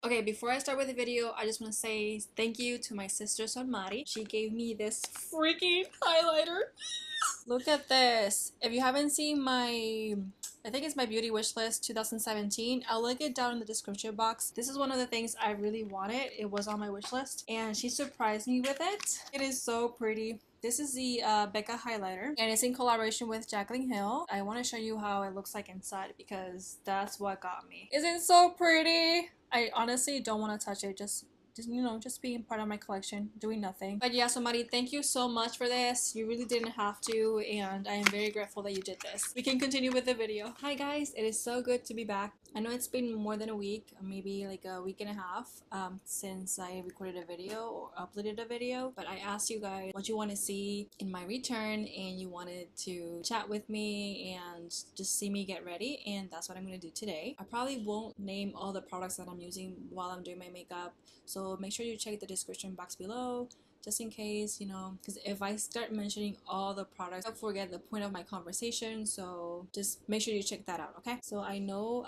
Okay, before I start with the video, I just want to say thank you to my sister Sonmari. She gave me this freaking highlighter. Look at this. If you haven't seen my, I think it's my beauty wish list 2017, I'll link it down in the description box. This is one of the things I really wanted. It was on my wish list and she surprised me with it. It is so pretty. This is the Becca highlighter and it's in collaboration with Jaclyn Hill. I want to show you how it looks like inside because that's what got me. Isn't it so pretty? I honestly don't want to touch it, just being part of my collection, doing nothing. But yeah, somebody, thank you so much for this. You really didn't have to, and I am very grateful that you did this. We can continue with the video. Hi guys, it is so good to be back. I know it's been more than a week, maybe like a week and a half since I recorded a video or uploaded a video, but I asked you guys what you want to see in my return and you wanted to chat with me and just see me get ready, and that's what I'm going to do today. I probably won't name all the products that I'm using while I'm doing my makeup, so make sure you check the description box below just in case, because if I start mentioning all the products, I'll forget the point of my conversation, so just make sure you check that out, okay? So I know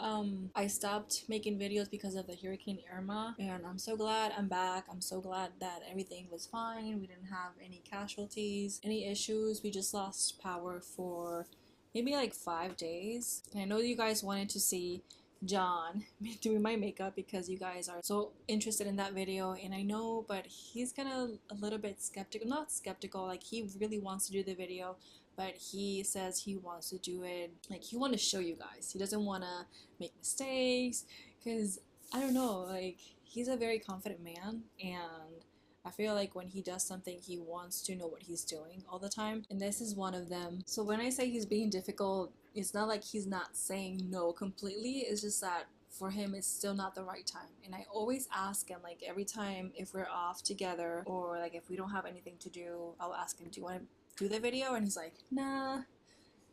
I stopped making videos because of the Hurricane Irma, and I'm so glad I'm back. I'm so glad that everything was fine. We didn't have any casualties, any issues. We just lost power for maybe like 5 days. And I know you guys wanted to see John doing my makeup because you guys are so interested in that video, and I know, but he's kind of a little bit skeptical, not skeptical, like he really wants to do the video, but he says he wants to do it, like he wants to show you guys. He doesn't want to make mistakes because I don't know, like he's a very confident man, and I feel like when he does something, he wants to know what he's doing all the time, and this is one of them. So when I say he's being difficult, it's not like he's not saying no completely, it's just that for him it's still not the right time. And I always ask him, like every time if we're off together or like if we don't have anything to do, I'll ask him, do you want to do the video? And he's like, nah,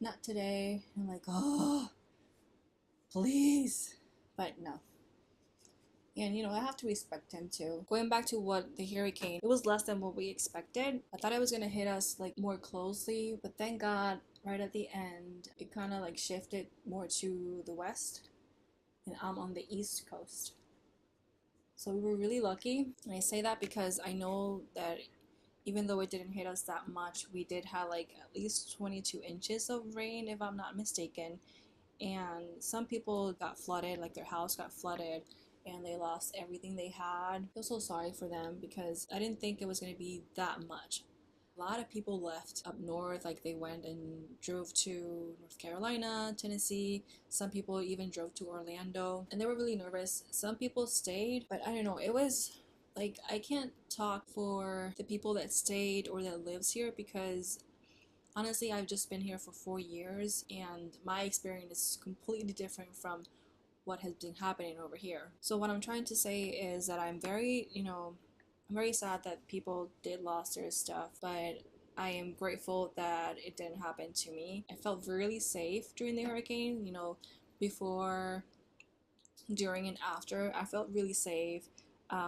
not today. And I'm like, oh, please. But no. And I have to respect him too. Going back to what the hurricane, it was less than what we expected. I thought it was gonna hit us like more closely, but thank God right at the end it kind of like shifted more to the west, and I'm on the east coast, so we were really lucky. And I say that because I know that even though it didn't hit us that much, we did have like at least 22 inches of rain if I'm not mistaken, and some people got flooded, like their house got flooded and they lost everything they had. I feel so sorry for them because I didn't think it was going to be that much. A lot of people left up north, like they went and drove to North Carolina, Tennessee. Some people even drove to Orlando and they were really nervous. Some people stayed, but I don't know, it was like, I can't talk for the people that stayed or that lives here because honestly, I've just been here for 4 years and my experience is completely different from what has been happening over here. So what I'm trying to say is that I'm very, I'm very sad that people did lost their stuff, but I am grateful that it didn't happen to me. I felt really safe during the hurricane, before, during, and after. I felt really safe.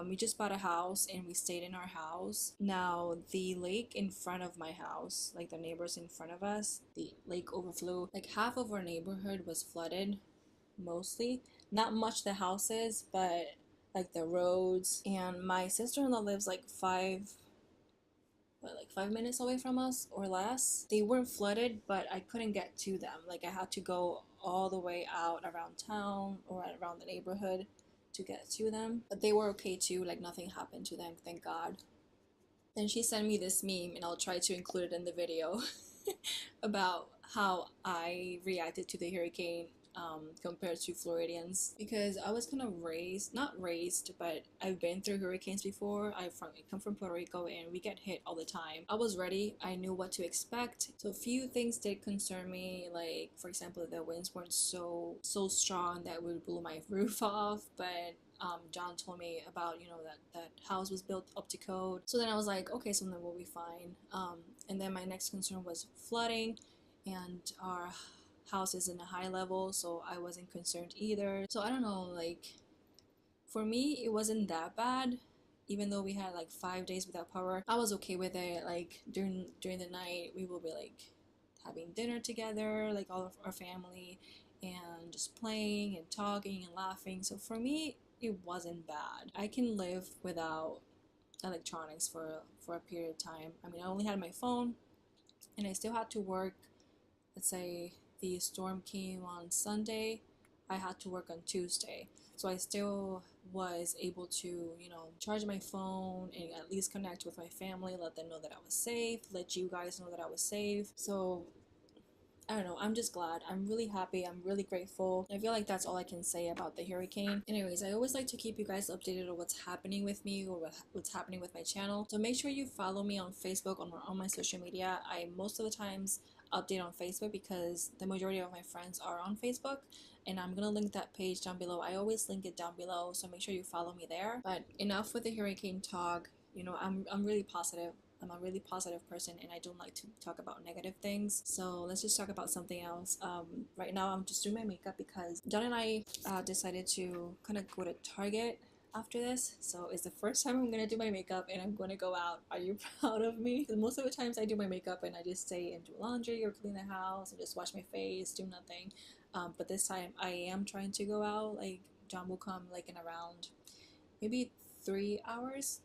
We just bought a house and we stayed in our house. Now the lake in front of my house, like the neighbors in front of us, the lake overflowed. Like half of our neighborhood was flooded, mostly. Not much the houses, but like the roads. And my sister-in-law lives like 5 minutes away from us or less. They weren't flooded, but I couldn't get to them. Like I had to go all the way out around town or around the neighborhood to get to them. But they were okay too, like nothing happened to them, thank God. Then she sent me this meme and I'll try to include it in the video about how I reacted to the hurricane compared to Floridians, because I was kind of not raised, but I've been through hurricanes before. I come from Puerto Rico and we get hit all the time. I was ready. I knew what to expect. So a few things did concern me, like for example, the winds weren't so strong that would blow my roof off, but John told me about that house was built up to code. So then I was like, okay, so then we'll be fine. And then my next concern was flooding, and our house is in a high level, so I wasn't concerned either. So I don't know, like for me it wasn't that bad. Even though we had like 5 days without power, I was okay with it. Like during the night we will be like having dinner together, like all of our family, and just playing and talking and laughing. So for me it wasn't bad. I can live without electronics for a period of time. I mean, I only had my phone and I still had to work. Let's say the storm came on Sunday, I had to work on Tuesday. So I still was able to, you know, charge my phone and at least connect with my family, let them know that I was safe, let you guys know that I was safe. So I don't know, I'm just glad. I'm really happy. I'm really grateful. I feel like that's all I can say about the hurricane. Anyways, I always like to keep you guys updated on what's happening with me or what's happening with my channel. So make sure you follow me on Facebook, on my social media. I most of the times update on Facebook because the majority of my friends are on Facebook, and I'm gonna link that page down below. I always link it down below, so make sure you follow me there. But enough with the hurricane talk. You know, I'm really positive. I'm a really positive person and I don't like to talk about negative things. So let's just talk about something else. Right now I'm just doing my makeup because John and I decided to kind of go to Target after this. So it's the first time I'm gonna do my makeup and I'm gonna go out. Are you proud of me? Most of the times I do my makeup and I just stay and do laundry or clean the house and just wash my face, do nothing. But this time I am trying to go out. Like John will come like in around maybe 3 hours.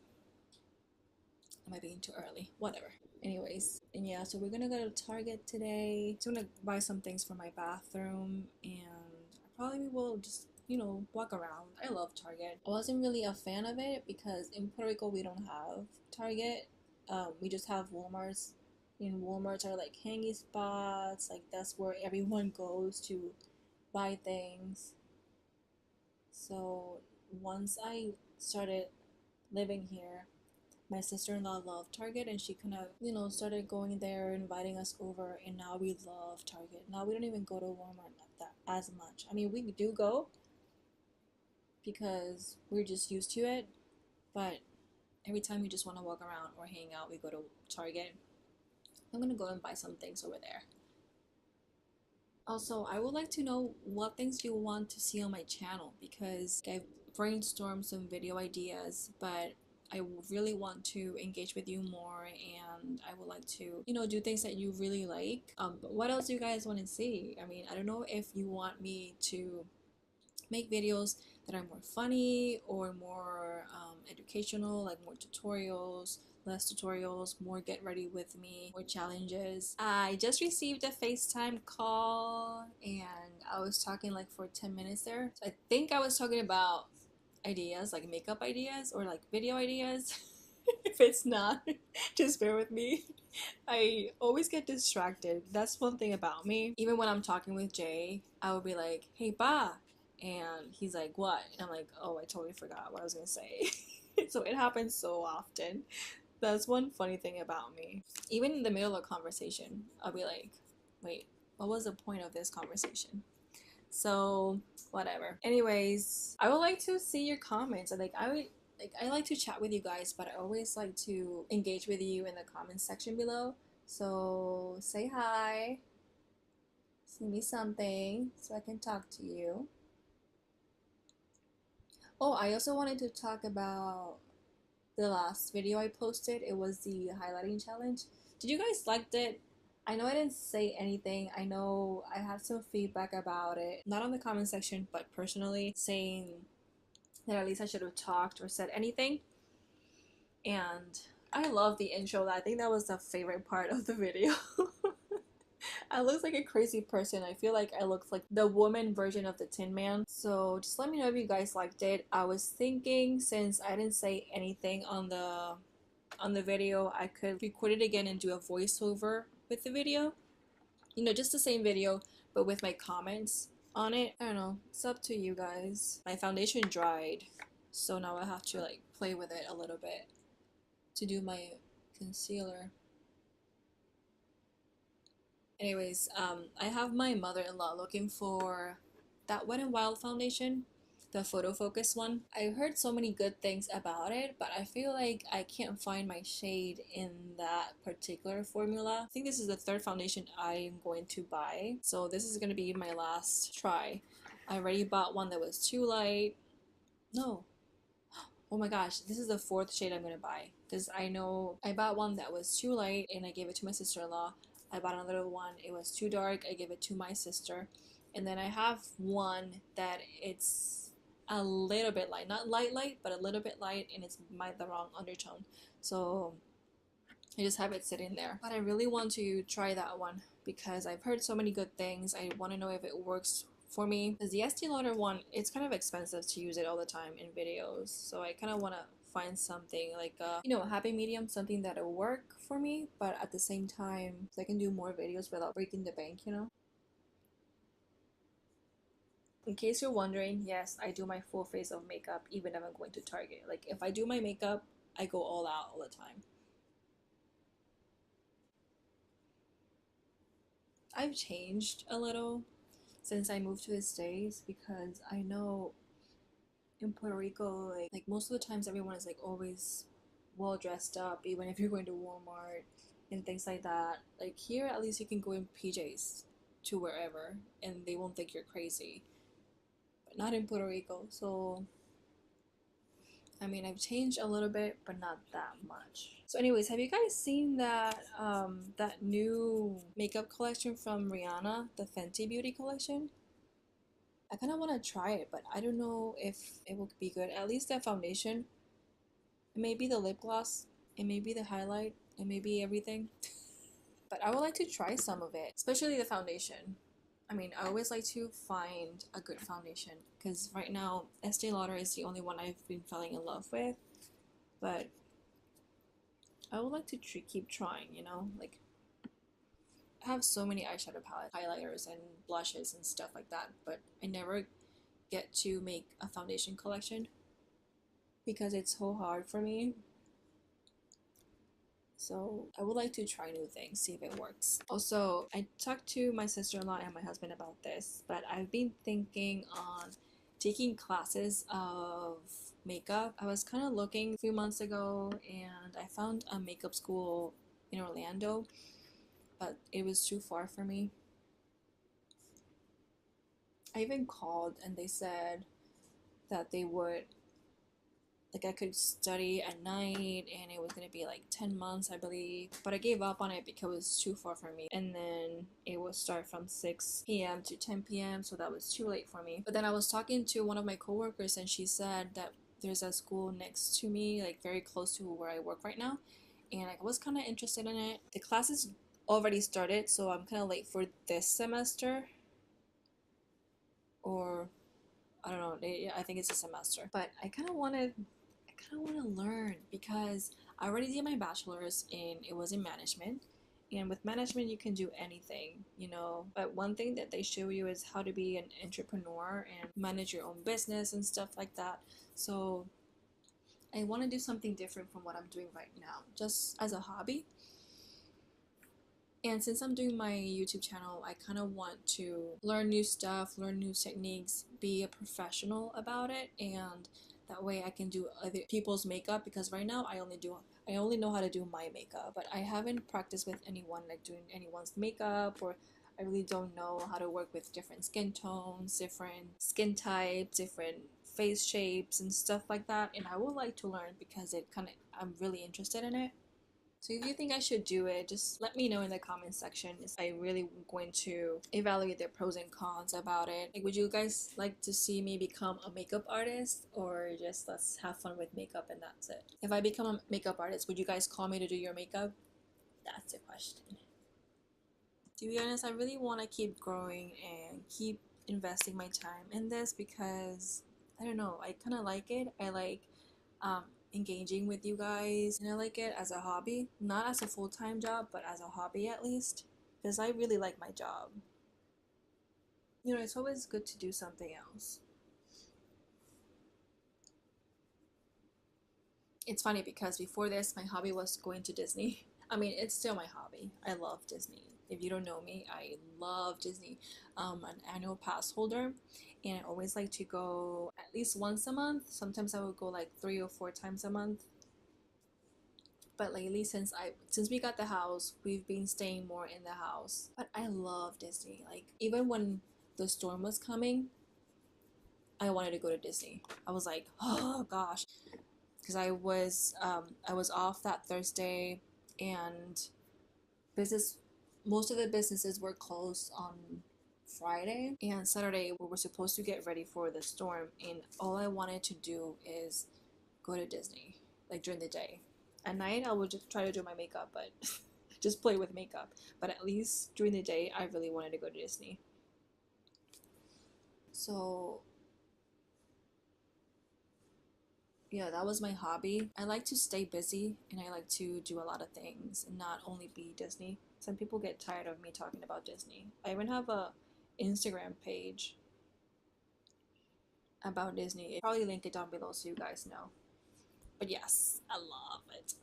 Am I being too early? Whatever. Anyways, and yeah, so we're gonna go to Target today. So I'm gonna buy some things for my bathroom, and I probably will just, you know, walk around. I love Target. I wasn't really a fan of it because in Puerto Rico we don't have Target. We just have Walmarts. And Walmarts are like hangy spots. Like that's where everyone goes to buy things. So once I started living here, my sister-in-law loved Target and she kind of, you know, started going there, inviting us over, and now we love Target. Now we don't even go to Walmart that as much. I mean, we do go because we're just used to it, but every time we just want to walk around or hang out, we go to Target. I'm gonna go and buy some things over there. Also, I would like to know what things you want to see on my channel because I've brainstormed some video ideas, but I really want to engage with you more, and I would like to, you know, do things that you really like. But what else do you guys want to see? I mean, I don't know if you want me to make videos that are more funny or more educational, like more tutorials, less tutorials, more get ready with me, more challenges. I just received a FaceTime call and I was talking like for 10 minutes there. So I think I was talking about ideas, like makeup ideas or like video ideas. If it's not, just bear with me. I always get distracted. That's one thing about me. Even when I'm talking with Jay, I would be like, hey ba, and he's like, what? And I'm like, oh, I totally forgot what I was gonna say. So it happens so often. That's one funny thing about me. Even in the middle of a conversation, I'll be like, wait, what was the point of this conversation? So whatever. Anyways, I would like to see your comments. I like to chat with you guys, but I always like to engage with you in the comments section below. So say hi, send me something so I can talk to you. Oh, I also wanted to talk about the last video I posted. It was the highlighting challenge. Did you guys like it? I know I didn't say anything. I know I had some feedback about it, not on the comment section, but personally, saying that at least I should have talked or said anything. And I love the intro. I think that was the favorite part of the video. I look like a crazy person. I feel like I look like the woman version of the Tin Man. So just let me know if you guys liked it. I was thinking, since I didn't say anything on the video, I could record it again and do a voiceover with the video. You know, just the same video, but with my comments on it. I don't know. It's up to you guys. My foundation dried, so now I have to like play with it a little bit to do my concealer. Anyways, I have my mother-in-law looking for that Wet n Wild foundation, the photo focus one. I heard so many good things about it, but I feel like I can't find my shade in that particular formula. I think this is the third foundation I'm going to buy, so this is going to be my last try. I already bought one that was too light. No. Oh my gosh, this is the fourth shade I'm going to buy, because I know I bought one that was too light and I gave it to my sister-in-law. I bought another one, it was too dark, I gave it to my sister. And then I have one that it's a little bit light, not light, but a little bit light, and it's the wrong undertone. So I just have it sitting there. But I really want to try that one because I've heard so many good things. I want to know if it works for me. Because the Estee Lauder one, it's kind of expensive to use it all the time in videos. So I kind of want to find something like a, you know, a happy medium, something that'll work for me, but at the same time, I can do more videos without breaking the bank, you know? In case you're wondering, yes, I do my full face of makeup even if I'm going to Target. Like, if I do my makeup, I go all out all the time. I've changed a little since I moved to the States because I know in Puerto Rico, like most of the times everyone is like always well dressed up, even if you're going to Walmart and things like that. Like here, at least you can go in PJs to wherever and they won't think you're crazy. But not in Puerto Rico. So I mean, I've changed a little bit, but not that much. So anyways, have you guys seen that that new makeup collection from Rihanna, the Fenty Beauty collection? I kind of want to try it, but I don't know if it will be good. At least that foundation. It may be the lip gloss. It may be the highlight. It may be everything. But I would like to try some of it, especially the foundation. I mean, I always like to find a good foundation because right now Estee Lauder is the only one I've been falling in love with. But I would like to keep trying, you know? Like, I have so many eyeshadow palette, highlighters, and blushes and stuff like that, but I never get to make a foundation collection because it's so hard for me. So I would like to try new things, see if it works. Also, I talked to my sister-in-law and my husband about this, but I've been thinking on taking classes of makeup. I was kind of looking a few months ago and I found a makeup school in Orlando, but it was too far for me. I even called and they said that they would, like, I could study at night and it was gonna be like 10 months, I believe, but I gave up on it because it was too far for me. And then it would start from 6 p.m. to 10 p.m., so that was too late for me. But then I was talking to one of my coworkers and she said that there's a school next to me, like very close to where I work right now, and I was kind of interested in it. The classes already started, so I'm kind of late for this semester, or I don't know, I think it's a semester. But I kind of want to learn because I already did my bachelor's and it was in management. And with management, you can do anything, you know. But one thing that they show you is how to be an entrepreneur and manage your own business and stuff like that. So I want to do something different from what I'm doing right now, just as a hobby. And since I'm doing my YouTube channel, I kind of want to learn new stuff, learn new techniques, be a professional about it, and that way I can do other people's makeup because right now I only know how to do my makeup, but I haven't practiced with anyone, like doing anyone's makeup, or I really don't know how to work with different skin tones, different skin types, different face shapes and stuff like that. And I would like to learn because I'm really interested in it. So if you think I should do it, just let me know in the comment section. I really going to evaluate the pros and cons about it. Like, would you guys like to see me become a makeup artist, or just let's have fun with makeup and that's it? If I become a makeup artist, would you guys call me to do your makeup? That's the question. To be honest, I really want to keep growing and keep investing my time in this because I don't know, I kind of like it. I like engaging with you guys, and I like it as a hobby, not as a full-time job, but as a hobby at least, because I really like my job. You know, it's always good to do something else. It's funny because before this, my hobby was going to Disney. I mean, it's still my hobby. I love Disney. If you don't know me, I love Disney. An annual pass holder, and I always like to go at least once a month. Sometimes I would go like 3 or 4 times a month. But lately, since we got the house, we've been staying more in the house. But I love Disney. Like, even when the storm was coming, I wanted to go to Disney. I was like, oh gosh, because I was off that Thursday, and most of the businesses were closed on Friday, and Saturday we were supposed to get ready for the storm, and all I wanted to do is go to Disney, like during the day. At night I would just try to do my makeup, but just play with makeup. But at least during the day I really wanted to go to Disney. So yeah, that was my hobby. I like to stay busy and I like to do a lot of things and not only be Disney. Some people get tired of me talking about Disney. I even have a Instagram page about Disney. I'll probably link it down below so you guys know. But yes, I love it.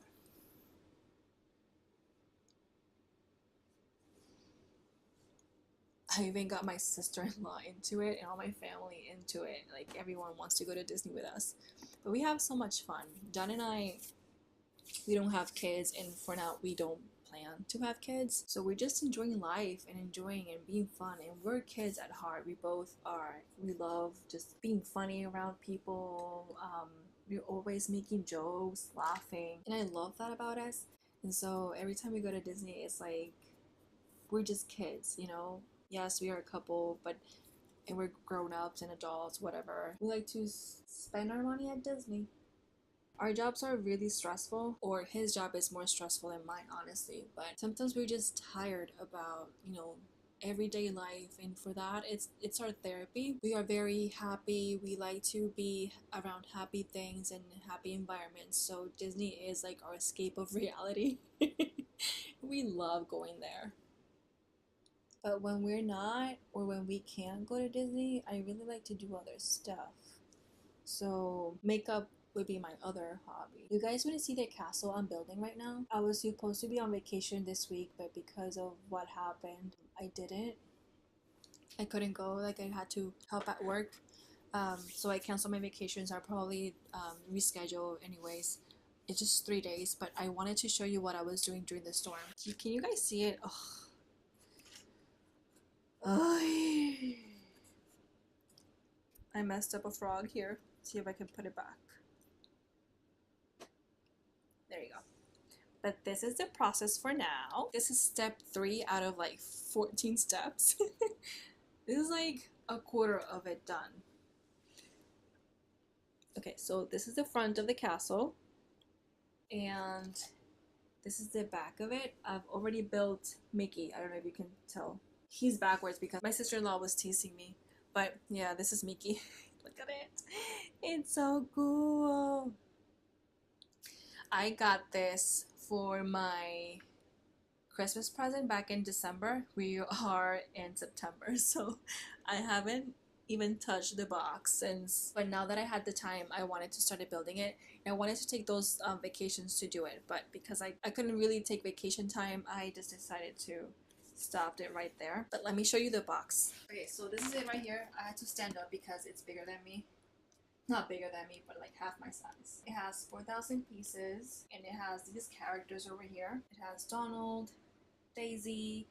I even got my sister-in-law into it and all my family into it. Like, everyone wants to go to Disney with us. But we have so much fun. John and I, we don't have kids, and for now we don't plan to have kids. So we're just enjoying life and enjoying and being fun. And we're kids at heart. We both are. We love just being funny around people. We're always making jokes, laughing. And I love that about us. And so every time we go to Disney, it's like we're just kids, you know? Yes, we are a couple, but and we're grown-ups and adults, whatever. We like to spend our money at Disney. Our jobs are really stressful, or his job is more stressful than mine, honestly. But sometimes we're just tired about, you know, everyday life, and for that, it's our therapy. We are very happy. We like to be around happy things and happy environments. So Disney is like our escape of reality. We love going there. But when we're not, or when we can't go to Disney, I really like to do other stuff. So makeup would be my other hobby. You guys want to see the castle I'm building right now? I was supposed to be on vacation this week, but because of what happened, I didn't. I couldn't go, like I had to help at work. So I canceled my vacations. I'll probably reschedule anyways. It's just 3 days, but I wanted to show you what I was doing during the storm. Can you guys see it? I messed up a frog here. See if I can put it back. There you go. But this is the process for now. This is step 3 out of like 14 steps. This is like a quarter of it done. Okay, so this is the front of the castle. And this is the back of it. I've already built Mickey. I don't know if you can tell. He's backwards because my sister-in-law was teasing me. But yeah, this is Mickey. Look at it. It's so cool. I got this for my Christmas present back in December. We are in September, so I haven't even touched the box since. But now that I had the time, I wanted to start building it. And I wanted to take those vacations to do it, but because I couldn't really take vacation time, I just decided to stop it right there. But let me show you the box. Okay, so this is it right here. I had to stand up because it's bigger than me. Not bigger than me, but like half my size. It has 4,000 pieces, and it has these characters over here. It has Donald, Daisy,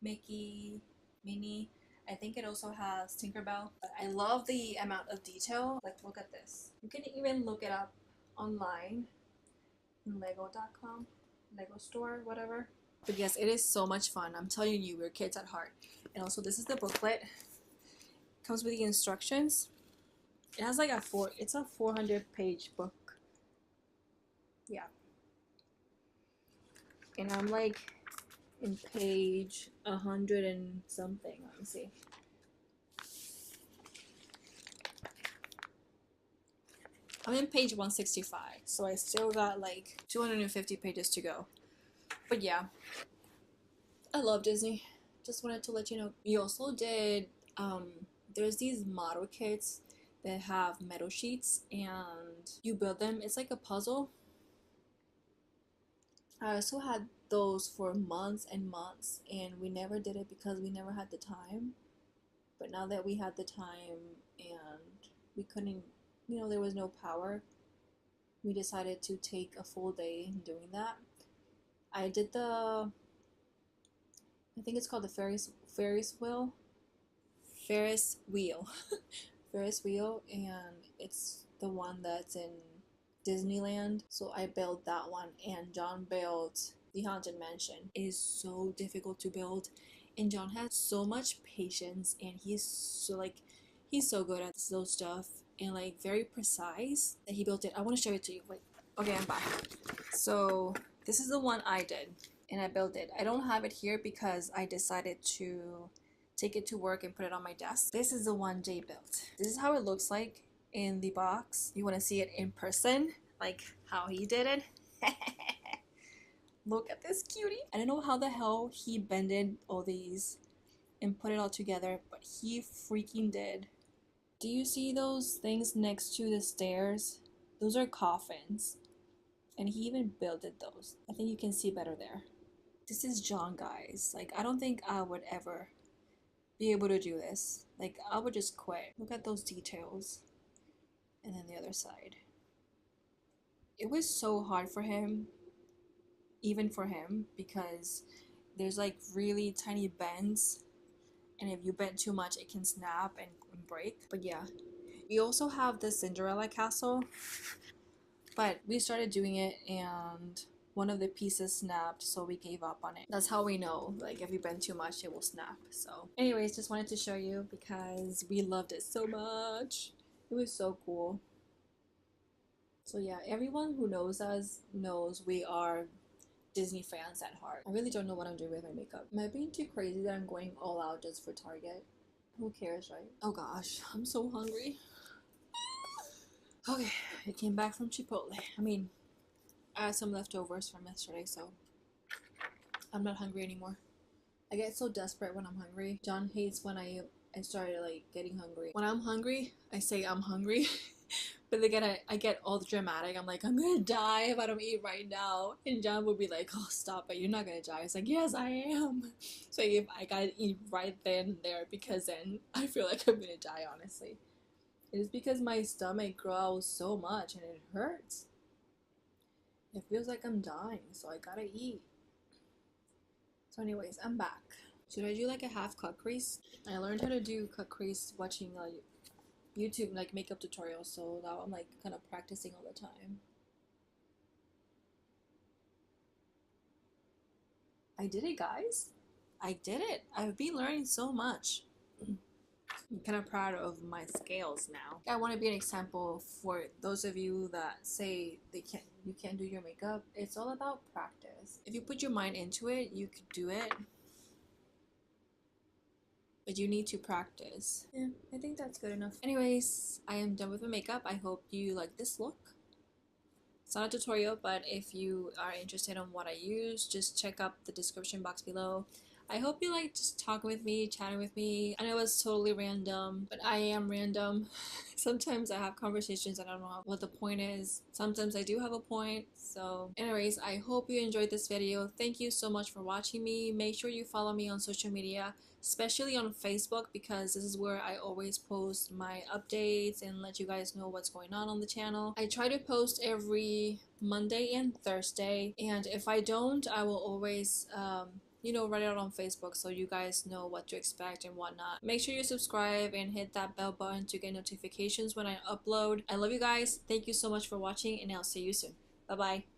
Mickey, Minnie. I think it also has Tinkerbell. But I love the amount of detail. Like, look at this. You can even look it up online in lego.com, Lego store, whatever. But yes, it is so much fun. I'm telling you, we're kids at heart. And also, this is the booklet. It comes with the instructions. It has like it's a 400-page book. Yeah. And I'm like in page 100 and something. Let me see. I'm in page 165, so I still got like 250 pages to go. But yeah, I love Disney. Just wanted to let you know. We also did, there's these model kits that have metal sheets and you build them. It's like a puzzle. I also had those for months and months, and we never did it because we never had the time. But now that we had the time and we couldn't, you know, there was no power, we decided to take a full day in doing that. I did I think it's called the Ferris wheel. Ferris wheel, and it's the one that's in Disneyland. So I built that one, and John built the Haunted Mansion. It is so difficult to build, And John has so much patience, and he's so good at those stuff, and like very precise that he built it. I want to show it to you. Wait, okay, I'm back. So this is the one I did, and I built it. I don't have it here because I decided to take it to work and put it on my desk. This is the one Jay built. This is how it looks like in the box. You want to see it in person, like how he did it. Look at this cutie. I don't know how the hell he bended all these and put it all together, but he freaking did. Do you see those things next to the stairs? Those are coffins. And he even built those. I think you can see better there. This is John, guys. Like, I don't think I would ever be able to do this. Like, I would just quit. Look at those details. And then the other side. It was so hard for him, even for him, because there's like really tiny bends, and if you bend too much it can snap and break. But yeah, we also have the Cinderella castle, but we started doing it and one of the pieces snapped, so we gave up on it. That's how we know, like, if you bend too much it will snap. So anyways, just wanted to show you because we loved it so much. It was so cool. So yeah, everyone who knows us knows we are Disney fans at heart. I really don't know what I'm doing with my makeup. Am I being too crazy that I'm going all out just for Target? Who cares, right? Oh gosh, I'm so hungry. Okay, I came back from Chipotle. I mean, I had some leftovers from yesterday, so I'm not hungry anymore. I get so desperate when I'm hungry. John hates when I started like getting hungry. When I'm hungry, I say I'm hungry. But again, I get all dramatic. I'm like, I'm gonna die if I don't eat right now. And John would be like, oh, stop it, you're not gonna die. It's like, yes, I am. So if I gotta eat right then and there, because then I feel like I'm gonna die, honestly. It is because my stomach growls so much and it hurts. It feels like I'm dying, so I gotta eat. So anyways, I'm back. Should I do like a half cut crease? I learned how to do cut crease watching YouTube like makeup tutorials, so now I'm like kind of practicing all the time. I did it, guys. I did it. I've been learning so much. I'm kind of proud of my scales now. I want to be an example for those of you that say you can't do your makeup. It's all about practice. If you put your mind into it, you could do it. But you need to practice. Yeah, I think that's good enough. Anyways, I am done with my makeup. I hope you like this look. It's not a tutorial, but if you are interested in what I use, just check out the description box below. I hope you like just talking with me, chatting with me. I know it's totally random, but I am random. Sometimes I have conversations and I don't know what the point is. Sometimes I do have a point. So anyways, I hope you enjoyed this video. Thank you so much for watching me. Make sure you follow me on social media, especially on Facebook, because this is where I always post my updates and let you guys know what's going on the channel. I try to post every Monday and Thursday, and if I don't, I will always you know, write it out on Facebook so you guys know what to expect and whatnot. Make sure you subscribe and hit that bell button to get notifications when I upload. I love you guys. Thank you so much for watching, and I'll see you soon. Bye bye.